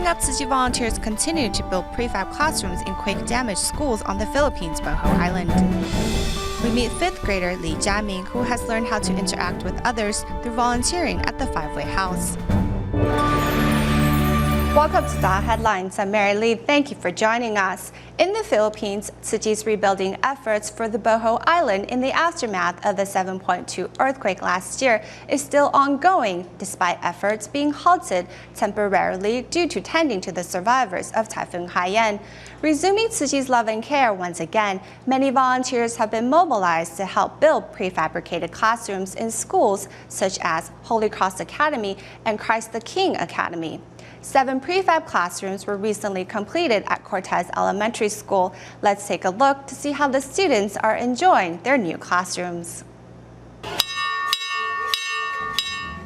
up, Tzu Chi volunteers continue to build prefab classrooms in quake-damaged schools on the Philippines Bohol Island. We meet 5th grader Li Jiaming, who has learned how to interact with others through volunteering at the Five-Way House. Welcome to DaAi Headlines. I'm Mary Lee. Thank you for joining us. In the Philippines, Tzu Chi's rebuilding efforts for the Bohol Island in the aftermath of the 7.2 earthquake last year is still ongoing, despite efforts being halted temporarily due to tending to the survivors of Typhoon Haiyan. Resuming Tzu Chi's love and care once again, many volunteers have been mobilized to help build prefabricated classrooms in schools such as Holy Cross Academy and Christ the King Academy. 7 prefab classrooms were recently completed at Cortez Elementary School. Let's take a look to see how the students are enjoying their new classrooms.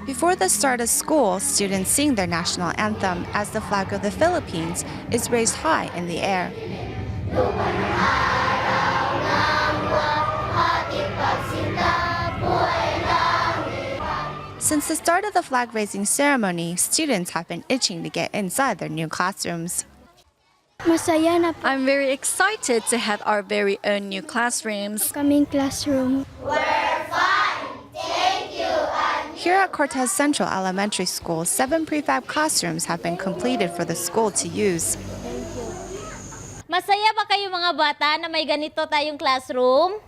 Before the start of school, students sing their national anthem as the flag of the Philippines is raised high in the air. Since the start of the flag-raising ceremony, students have been itching to get inside their new classrooms. I'm very excited to have our very own new classrooms. Coming classroom. We're fine. Thank you. Here at Cortez Central Elementary School, 7 prefab classrooms have been completed for the school to use. Masaya ba kayo mga bata na may ganito tayong classroom?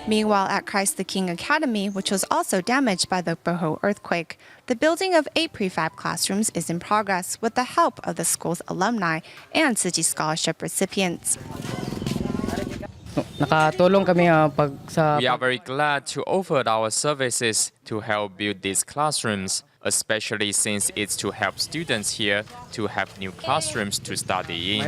Meanwhile, at Christ the King Academy, which was also damaged by the Bohol earthquake, the building of 8 prefab classrooms is in progress with the help of the school's alumni and Tzu Chi scholarship recipients. We are very glad to offer our services to help build these classrooms, especially since it's to help students here to have new classrooms to study in.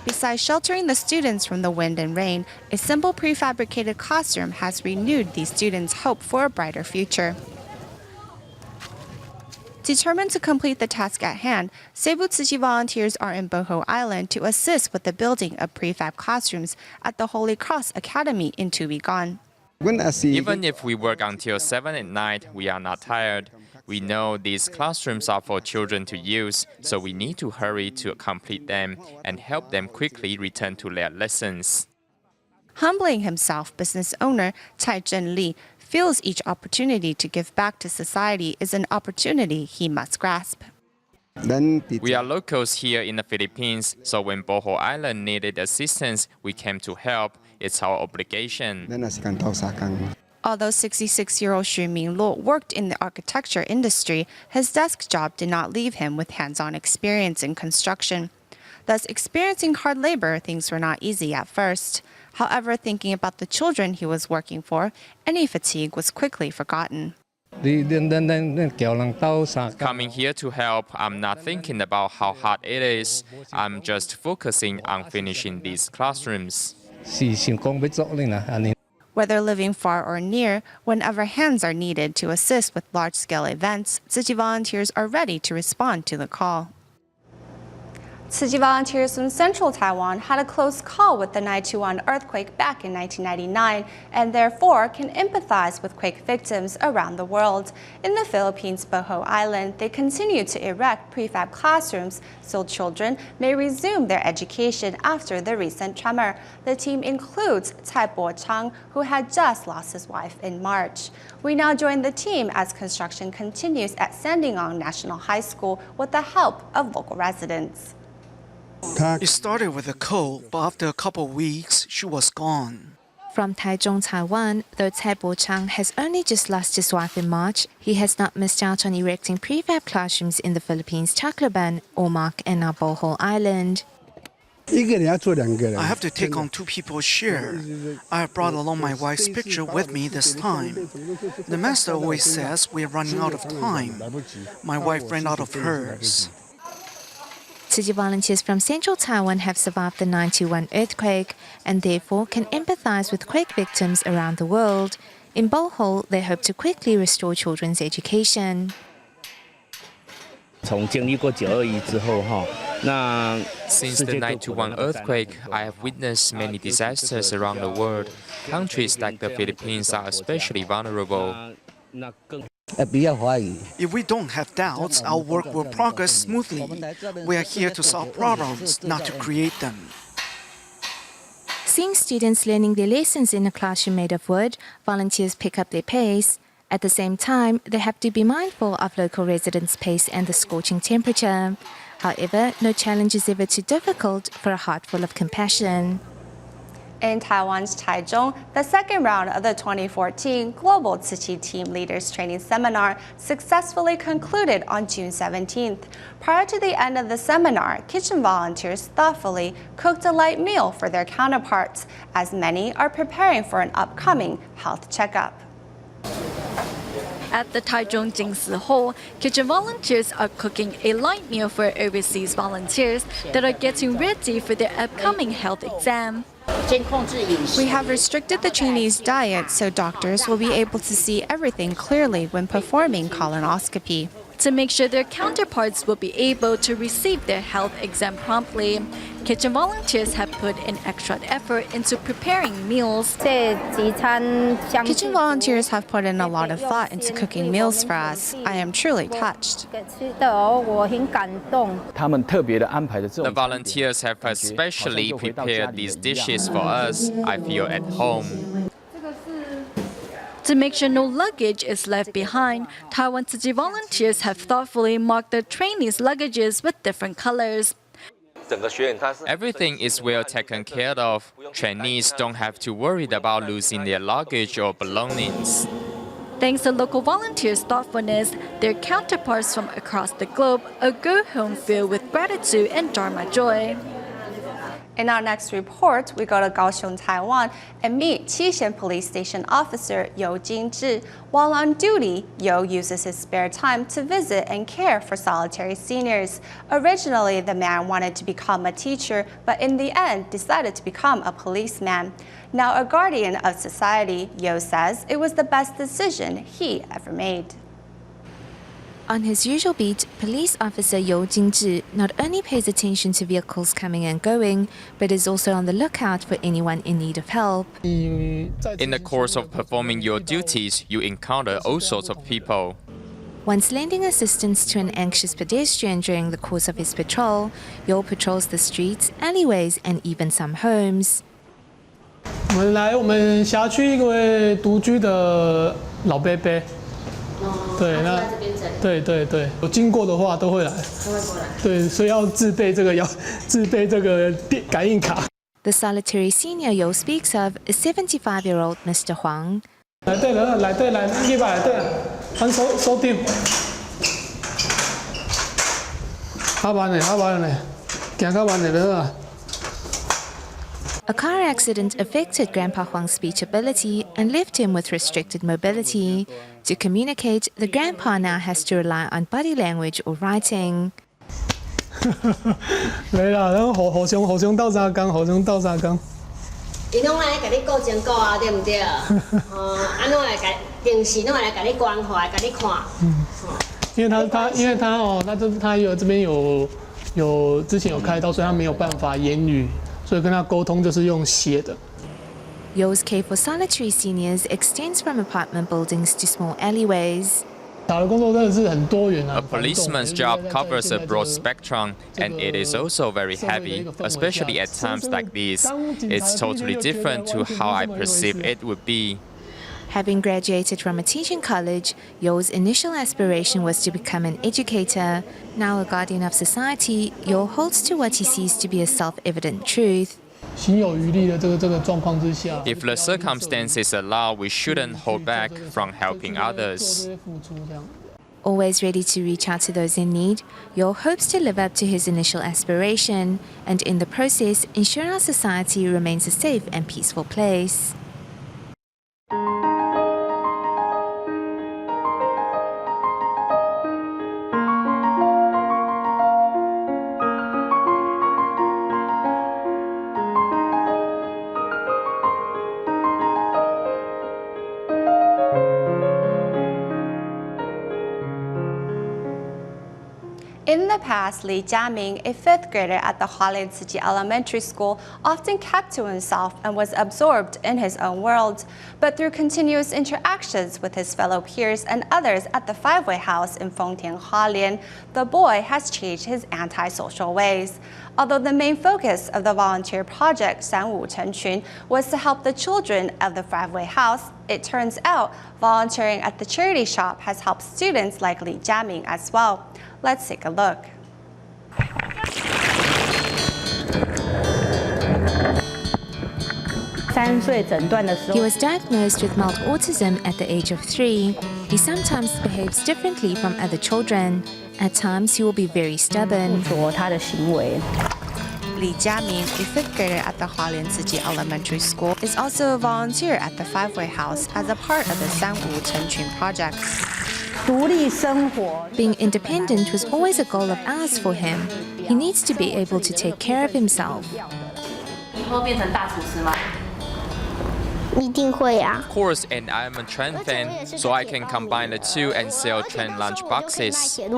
Besides sheltering the students from the wind and rain, a simple prefabricated classroom has renewed these students' hope for a brighter future. Determined to complete the task at hand, Cebu Tzu Chi volunteers are in Bohol Island to assist with the building of prefab classrooms at the Holy Cross Academy in Tubigon. Even if we work until 7 at night, we are not tired. We know these classrooms are for children to use, so we need to hurry to complete them and help them quickly return to their lessons. Humbling himself, business owner Tai Zhen Li feels each opportunity to give back to society is an opportunity he must grasp. We are locals here in the Philippines, so when Bohol Island needed assistance, we came to help. It's our obligation. Although 66-year-old Xu Mingluo worked in the architecture industry, his desk job did not leave him with hands-on experience in construction. Thus, experiencing hard labor, things were not easy at first. However, thinking about the children he was working for, any fatigue was quickly forgotten. Coming here to help, I'm not thinking about how hard it is. I'm just focusing on finishing these classrooms. Whether living far or near, whenever hands are needed to assist with large-scale events, Tzu Chi volunteers are ready to respond to the call. Tzu Chi volunteers from Central Taiwan had a close call with the 9/21 earthquake back in 1999 and therefore can empathize with quake victims around the world. In the Philippines Bohol Island, they continue to erect prefab classrooms so children may resume their education after the recent tremor. The team includes Cai Bo-chang, who had just lost his wife in March. We now join the team as construction continues at Sandingong National High School with the help of local residents. It started with a cold, but after a couple of weeks, she was gone. From Taichung, Taiwan, though Cai Bo-chang has only just lost his wife in March, he has not missed out on erecting prefab classrooms in the Philippines, Tacloban, Ormoc, and now Bohol Island. I have to take on 2 people's share. I have brought along my wife's picture with me this time. The master always says we are running out of time. My wife ran out of hers. Tzu Chi volunteers from Central Taiwan have survived the 9/21 earthquake and therefore can empathize with quake victims around the world. In Bohol, they hope to quickly restore children's education. Since the 9/21 earthquake, I have witnessed many disasters around the world. Countries like the Philippines are especially vulnerable. If we don't have doubts, our work will progress smoothly. We are here to solve problems, not to create them. Seeing students learning their lessons in a classroom made of wood, volunteers pick up their pace. At the same time, they have to be mindful of local residents' pace and the scorching temperature. However, no challenge is ever too difficult for a heart full of compassion. In Taiwan's Taichung, the second round of the 2014 Global Tzu Chi Team Leaders Training Seminar successfully concluded on June 17th. Prior to the end of the seminar, kitchen volunteers thoughtfully cooked a light meal for their counterparts, as many are preparing for an upcoming health checkup. At the Taichung Jingsi Hall, kitchen volunteers are cooking a light meal for overseas volunteers that are getting ready for their upcoming health exam. We have restricted the trainees' diet so doctors will be able to see everything clearly when performing colonoscopy. To make sure their counterparts will be able to receive their health exam promptly, kitchen volunteers have put in extra effort into preparing meals. Kitchen volunteers have put in a lot of thought into cooking meals for us. I am truly touched. The volunteers have especially prepared these dishes for us. I feel at home. To make sure no luggage is left behind, Taiwan Tzu Chi volunteers have thoughtfully marked their trainees' luggages with different colors. Everything is well taken care of. Trainees don't have to worry about losing their luggage or belongings. Thanks to local volunteers' thoughtfulness, their counterparts from across the globe will go home filled with gratitude and Dharma joy. In our next report, we go to Kaohsiung, Taiwan, and meet Qixian Police Station Officer You Jingzhi. While on duty, You uses his spare time to visit and care for solitary seniors. Originally, the man wanted to become a teacher, but in the end decided to become a policeman. Now a guardian of society, You says it was the best decision he ever made. On his usual beat, police officer You Jingzhi not only pays attention to vehicles coming and going, but is also on the lookout for anyone in need of help. In the course of performing your duties, you encounter all sorts of people. Once lending assistance to an anxious pedestrian during the course of his patrol, You patrols the streets, alleyways, and even some homes. 我们来我们辖区一位独居的老伯伯。 对，那对对对，有经过的话都会来，对，所以要自备这个感应卡。The solitary senior You speaks of is 75-year-old Mr. Huang. 来对了，来对来，一百对了，按收定。下班嘞，行到班嘞，了。 A car accident affected Grandpa Huang's speech ability and left him with restricted mobility. To communicate, the grandpa now has to rely on body language or writing. 来啦，咱互相斗相共，互相斗相共。伊拢来甲你顾前顾后，对不对？安怎来甲平时拢来甲你关怀，甲你看。因为他这边有之前有开刀，所以他没有办法言语。 所以跟他沟通就是用写的。You's care for solitary seniors extends from apartment buildings to small alleyways. 打的工作真的是很多元啊。 A policeman's job covers a broad spectrum, and it is also very heavy, especially at times like these. It's totally different to how I perceive it would be. Having graduated from a teaching college, You's initial aspiration was to become an educator. Now a guardian of society, You holds to what he sees to be a self-evident truth. 行有余力的这个状况之下 If the circumstances allow, we shouldn't hold back from helping others. Always ready to reach out to those in need, You hopes to live up to his initial aspiration, and in the process, ensure our society remains a safe and peaceful place. In the past, Li Jiaming, a 5th grader at the Tzu Chi Elementary School, often kept to himself and was absorbed in his own world. But through continuous interactions with his fellow peers and others at the 5-Way House in Fengtian, Hualien, the boy has changed his antisocial ways. Although the main focus of the volunteer project, Sanwu Chenqun, was to help the children of the 5-Way House, it turns out volunteering at the charity shop has helped students like Li Jiaming as well. Let's take a look. He was diagnosed with mild autism at the age of 3. He sometimes behaves differently from other children. At times, he will be very stubborn. Li Jiaming, a 5th grader at the Tzu Chi Elementary School, is also a volunteer at the 5-Way House as a part of the Sanwu Chenqun project. Being independent was always a goal of ours for him. He needs to be able to take care of himself. Of course, and I'm a train fan, so I can combine the two and sell train lunch boxes. A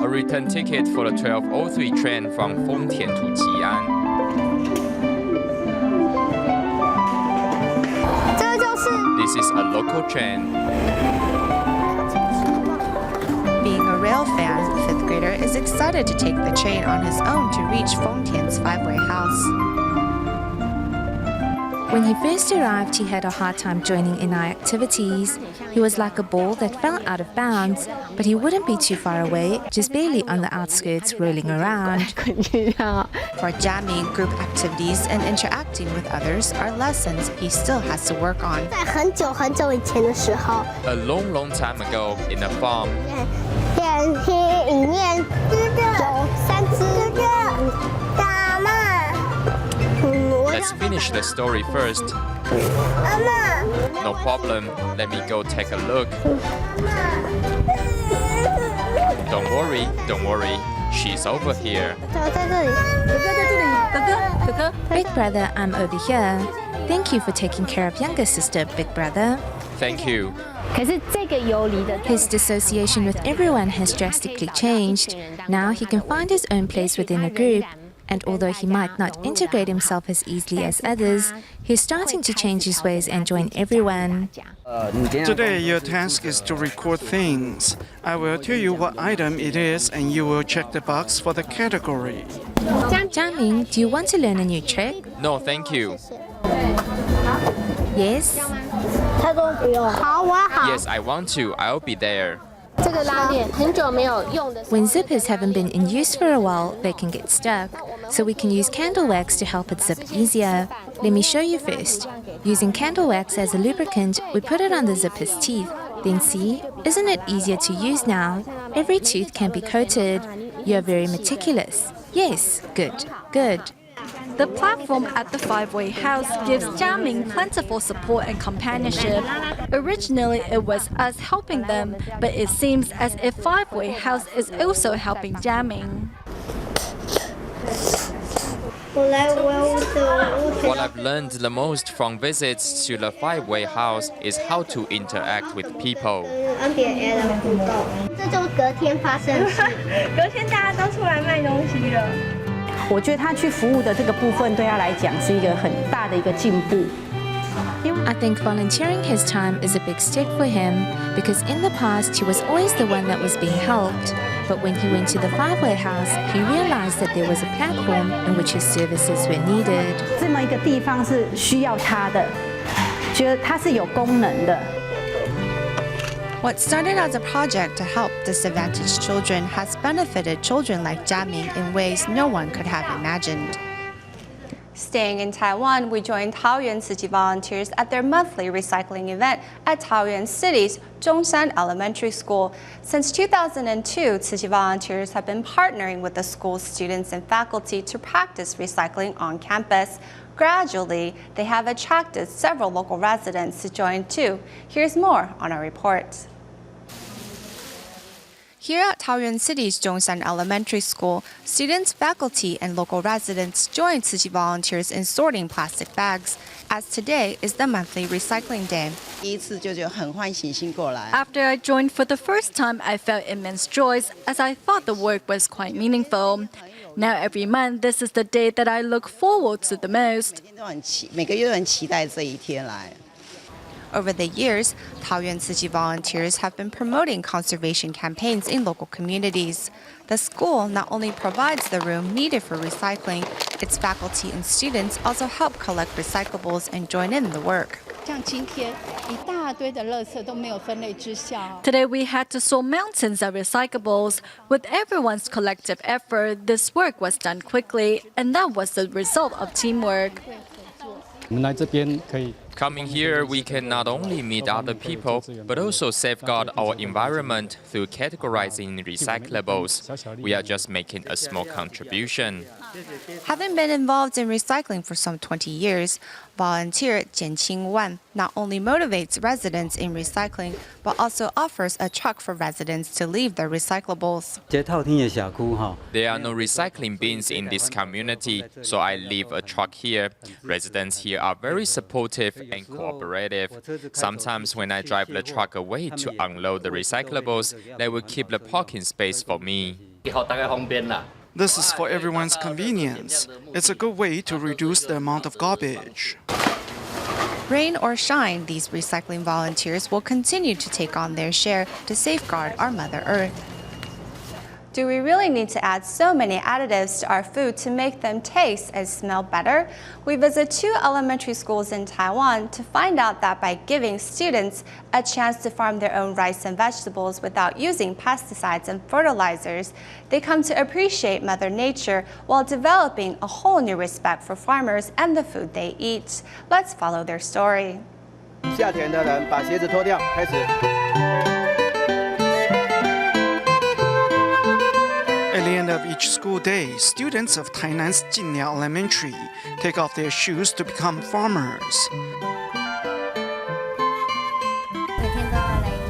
return ticket for the 1203 train from Fengtian to Jian. This is a local train. Being a rail fan, the 5th grader is excited to take the train on his own to reach Fengtian's 5-Way House. When he first arrived, he had a hard time joining in our activities. He was like a ball that fell out of bounds, but he wouldn't be too far away, just barely on the outskirts rolling around. For Jiaming, group activities and interacting with others are lessons he still has to work on. A long, long time ago in a farm, let's finish the story first. No problem, let me go take a look. Don't worry, she's over here. Big brother, I'm over here. Thank you for taking care of younger sister, big brother. Thank you. His dissociation with everyone has drastically changed. Now he can find his own place within a group. And although he might not integrate himself as easily as others, he's starting to change his ways and join everyone. Today, your task is to record things. I will tell you what item it is and you will check the box for the category. Jiaming, do you want to learn a new trick? No, thank you. Yes? Yes, I want to. I'll be there. When zippers haven't been in use for a while, they can get stuck. So we can use candle wax to help it zip easier. Let me show you first. Using candle wax as a lubricant, we put it on the zipper's teeth. Then see, isn't it easier to use now? Every tooth can be coated. You're very meticulous. Yes, good, good. The platform at the 5-Way House gives Jiaming plentiful support and companionship. Originally, it was us helping them, but it seems as if 5-Way House is also helping Jiaming. What I've learned the most from visits to the 5-Way House is how to interact with people. 我觉得他去服务的这个部分对他来讲是一个很大的一个进步。I think volunteering his time is a big step for him because in the past he was always the one that was being helped. But when he went to the 5-Way House, he realized that there was a platform in which his services were needed. 这么一个地方是需要他的，觉得他是有功能的。 What started as a project to help disadvantaged children has benefited children like Jiaming in ways no one could have imagined. Staying in Taiwan, we joined Taoyuan Tzu Chi volunteers at their monthly recycling event at Taoyuan City's Zhongshan Elementary School. Since 2002, Tzu Chi volunteers have been partnering with the school's students and faculty to practice recycling on campus. Gradually, they have attracted several local residents to join too. Here's more on our report. Here at Taoyuan City's Zhongshan Elementary School, students, faculty, and local residents join Tzu Chi volunteers in sorting plastic bags, as today is the monthly recycling day. After I joined for the first time, I felt immense joy as I thought the work was quite meaningful. Now every month, this is the day that I look forward to the most. Over the years, Taoyuan Tzu Chi volunteers have been promoting conservation campaigns in local communities. The school not only provides the room needed for recycling, its faculty and students also help collect recyclables and join in the work. Today we had to sort mountains of recyclables. With everyone's collective effort, this work was done quickly, and that was the result of teamwork. Coming here, we can not only meet other people, but also safeguard our environment through categorizing recyclables. We are just making a small contribution. Having been involved in recycling for some 20 years, volunteer Jianqing Wan not only motivates residents in recycling, but also offers a truck for residents to leave their recyclables. There are no recycling bins in this community, so I leave a truck here. Residents here are very supportive and cooperative. Sometimes when I drive the truck away to unload the recyclables, they will keep the parking space for me. This is for everyone's convenience. It's a good way to reduce the amount of garbage. Rain or shine, these recycling volunteers will continue to take on their share to safeguard our Mother Earth. Do we really need to add so many additives to our food to make them taste and smell better? We visit 2 elementary schools in Taiwan to find out that by giving students a chance to farm their own rice and vegetables without using pesticides and fertilizers, they come to appreciate Mother Nature while developing a whole new respect for farmers and the food they eat. Let's follow their story. 下田的人把鞋子脱掉，开始。 At the end of each school day, students of Tainan's Jinlia Elementary take off their shoes to become farmers.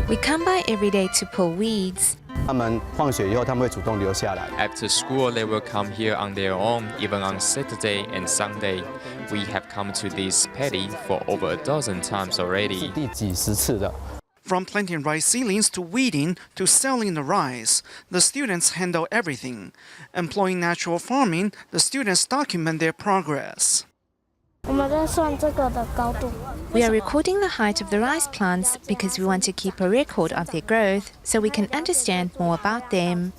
We come by every day to pull weeds. 他们放学以后，他们会主动留下来。 After school, they will come here on their own, even on Saturday and Sunday. We have come to this paddy for over a dozen times already. 第几十次的。 From planting rice seedlings to weeding to selling the rice, the students handle everything. Employing natural farming, the students document their progress. We are recording the height of the rice plants because we want to keep a record of their growth so we can understand more about them.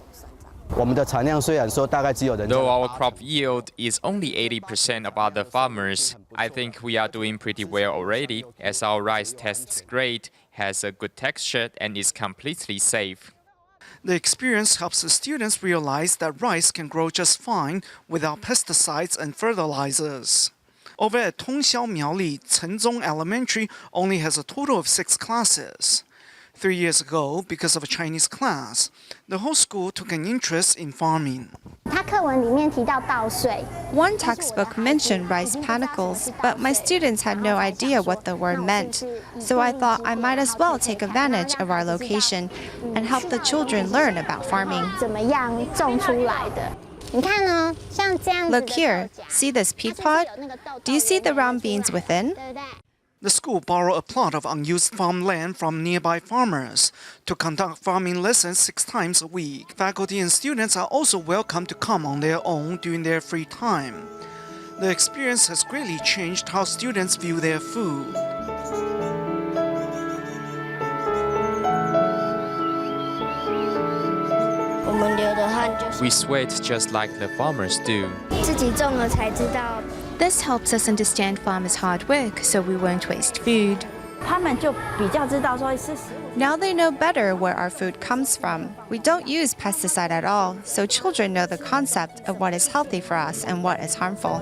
我们的产量虽然说大概只有人家。 Though our crop yield is only 80% of other farmers, I think we are doing pretty well already, as our rice tastes great, has a good texture, and is completely safe. The experience helps the students realize that rice can grow just fine without pesticides and fertilizers. Over at Tongxiao Miaoli, Chenzong Elementary only has a total of 6 classes. 3 years ago, because of a Chinese class, the whole school took an interest in farming. One textbook mentioned rice panicles, but my students had no idea what the word meant. So I thought I might as well take advantage of our location and help the children learn about farming. Look here, see this peat pod? Do you see the round beans within? The school borrowed a plot of unused farmland from nearby farmers to conduct farming lessons 6 times a week. Faculty and students are also welcome to come on their own during their free time. The experience has greatly changed how students view their food. We sweat just like the farmers do. This helps us understand farmers' hard work so we won't waste food. Now they know better where our food comes from. We don't use pesticide at all, so children know the concept of what is healthy for us and what is harmful.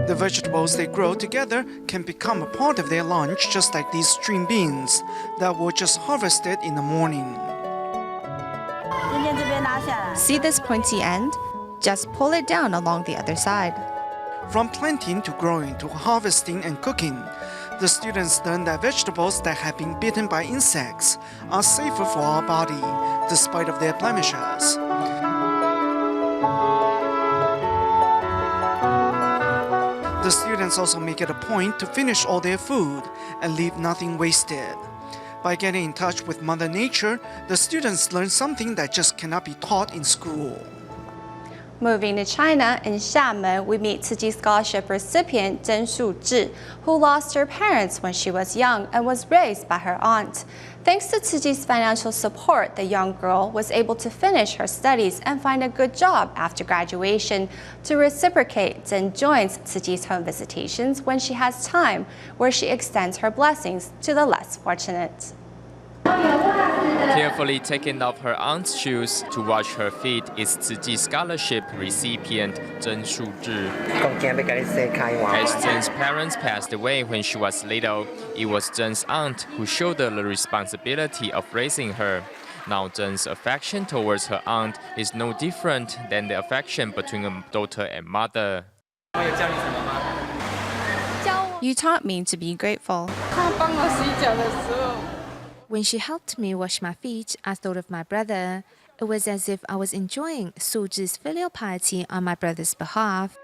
The vegetables they grow together can become a part of their lunch, just like these string beans that were just harvested in the morning. See this pointy end? Just pull it down along the other side. From planting to growing to harvesting and cooking, the students learn that vegetables that have been bitten by insects are safer for our body, despite of their blemishes. The students also make it a point to finish all their food and leave nothing wasted. By getting in touch with Mother Nature, the students learn something that just cannot be taught in school. Moving to China, in Xiamen, we meet Tzu Chi scholarship recipient曾素治, who lost her parents when she was young and was raised by her aunt. Thanks to Tzu Chi's financial support, the young girl was able to finish her studies and find a good job after graduation. To reciprocate, Zhen joins Tzu Chi's home visitations when she has time, where she extends her blessings to the less fortunate. Carefully taking off her aunt's shoes to wash her feet is Tzu Chi scholarship recipient Zhen Suzhi. As Zhen's parents passed away when she was little, it was Zhen's aunt who shouldered the responsibility of raising her. Now Zhen's affection towards her aunt is no different than the affection between a daughter and mother. You taught me to be grateful. When she helped me wash my feet, I thought of my brother. It was as if I was enjoying Suzhi's filial piety on my brother's behalf.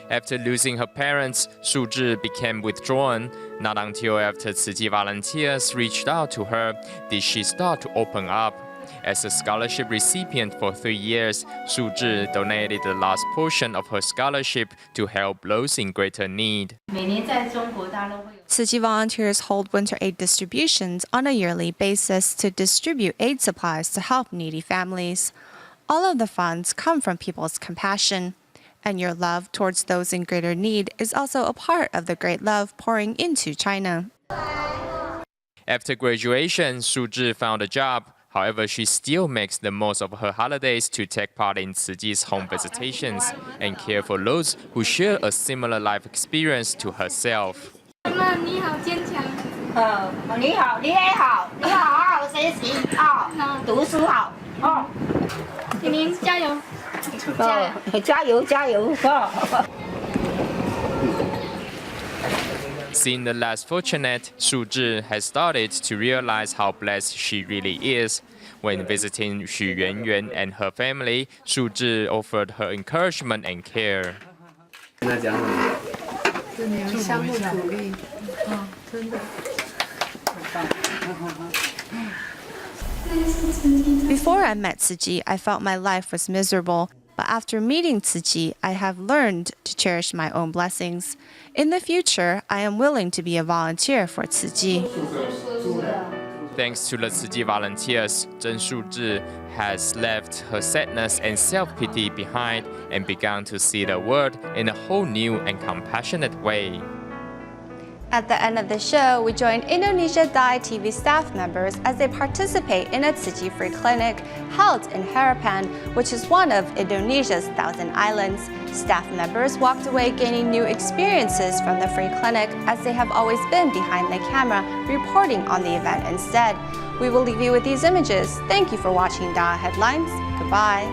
After losing her parents, Suzhi became withdrawn. Not until after Tzu Chi volunteers reached out to her did she start to open up. As a scholarship recipient for 3 years, Suzhi donated the last portion of her scholarship to help those in greater need. Tzu Chi volunteers hold winter aid distributions on a yearly basis to distribute aid supplies to help needy families. All of the funds come from people's compassion, and your love towards those in greater need is also a part of the great love pouring into China. After graduation, Suzhi found a job. However, she still makes the most of her holidays to take part in Tzu Chi's home visitations and care for those who share a similar life experience to herself. 你好坚强。你好，你也好，你好好好学习啊，读书好哦。您加油！加油加油！ Seeing the less fortunate, Suzhi has started to realize how blessed she really is. When visiting Xu Yuanyuan and her family, Suzhi offered her encouragement and care. Before I met Tzu Chi, I felt my life was miserable. But after meeting Tzu Chi, I have learned to cherish my own blessings. In the future, I am willing to be a volunteer for Tzu Chi. Thanks to the Tzu Chi volunteers, Zhen Suzhi has left her sadness and self-pity behind and begun to see the world in a whole new and compassionate way. At the end of the show, we join Indonesia DaAi TV staff members as they participate in a Tzu Chi free clinic held in Harapan, which is one of Indonesia's 1,000 islands. Staff members walked away gaining new experiences from the free clinic, as they have always been behind the camera, reporting on the event instead. We will leave you with these images. Thank you for watching DaAi Headlines. Goodbye.